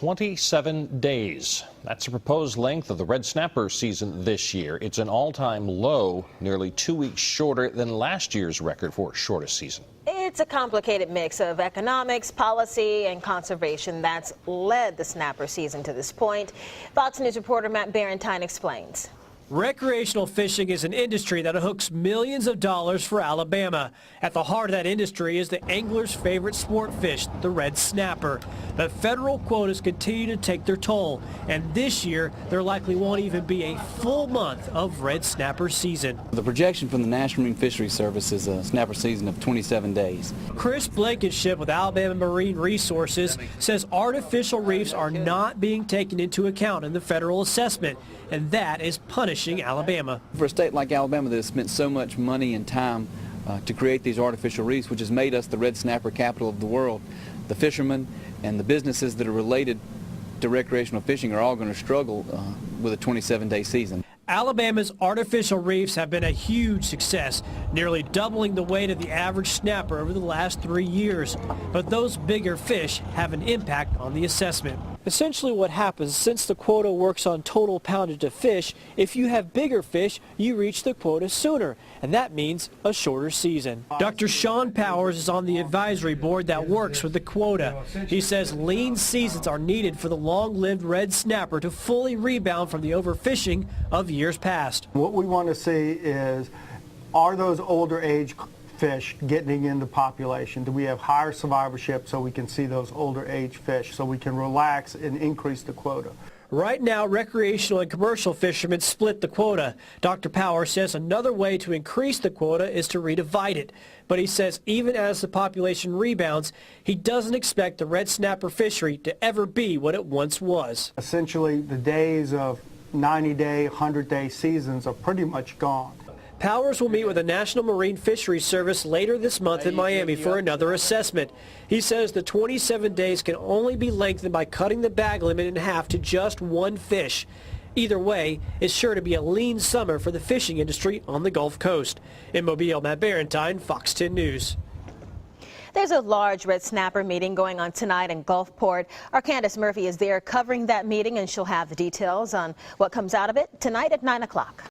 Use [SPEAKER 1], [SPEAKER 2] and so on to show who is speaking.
[SPEAKER 1] 27 days. That's the proposed length of the red snapper season this year. It's an all-time low, nearly 2 weeks shorter than last year's record for shortest season.
[SPEAKER 2] It's a complicated mix of economics, policy, and conservation that's led the snapper season to this point. Fox News reporter Matt Barrentine explains.
[SPEAKER 3] Recreational fishing is an industry that hooks millions of dollars for Alabama. At the heart of that industry is the angler's favorite sport fish, the red snapper. But federal quotas continue to take their toll, and this year there likely won't even be a full month of red snapper season.
[SPEAKER 4] The projection from the National Marine Fisheries Service is a snapper season of 27 days.
[SPEAKER 3] Chris Blankenship with Alabama Marine Resources says artificial reefs are not being taken into account in the federal assessment, and that is punishing Alabama.
[SPEAKER 4] For a state like Alabama that has spent so much money and time to create these artificial reefs, which has made us the red snapper capital of the world, the fishermen and the businesses that are related to recreational fishing are all going to struggle with a 27-day season.
[SPEAKER 3] Alabama's artificial reefs have been a huge success, nearly doubling the weight of the average snapper over the last 3 years. But those bigger fish have an impact on the assessment. Essentially what happens, since the quota works on total poundage of fish, if you have bigger fish, you reach the quota sooner, and that means a shorter season. Dr. Sean Powers is on the advisory board that works with the quota. He says lean seasons are needed for the long-lived red snapper to fully rebound from the overfishing of years past.
[SPEAKER 5] What we want to see is, are those older age fish getting into population? Do we have higher survivorship so we can see those older age fish so we can relax and increase the quota?
[SPEAKER 3] Right now, recreational and commercial fishermen split the quota. Dr. Power says another way to increase the quota is to redivide it. But he says even as the population rebounds, he doesn't expect the red snapper fishery to ever be what it once was.
[SPEAKER 5] Essentially, the days of 90-day, 100-day seasons are pretty much gone.
[SPEAKER 3] Powers will meet with the National Marine Fisheries Service later this month in Miami for another assessment. He says the 27 days can only be lengthened by cutting the bag limit in half to just one fish. Either way, it's sure to be a lean summer for the fishing industry on the Gulf Coast. In Mobile, Matt Barrentine, Fox 10 News.
[SPEAKER 2] There's a large red snapper meeting going on tonight in Gulfport. Our Candace Murphy is there covering that meeting, and she'll have the details on what comes out of it tonight at 9 o'clock.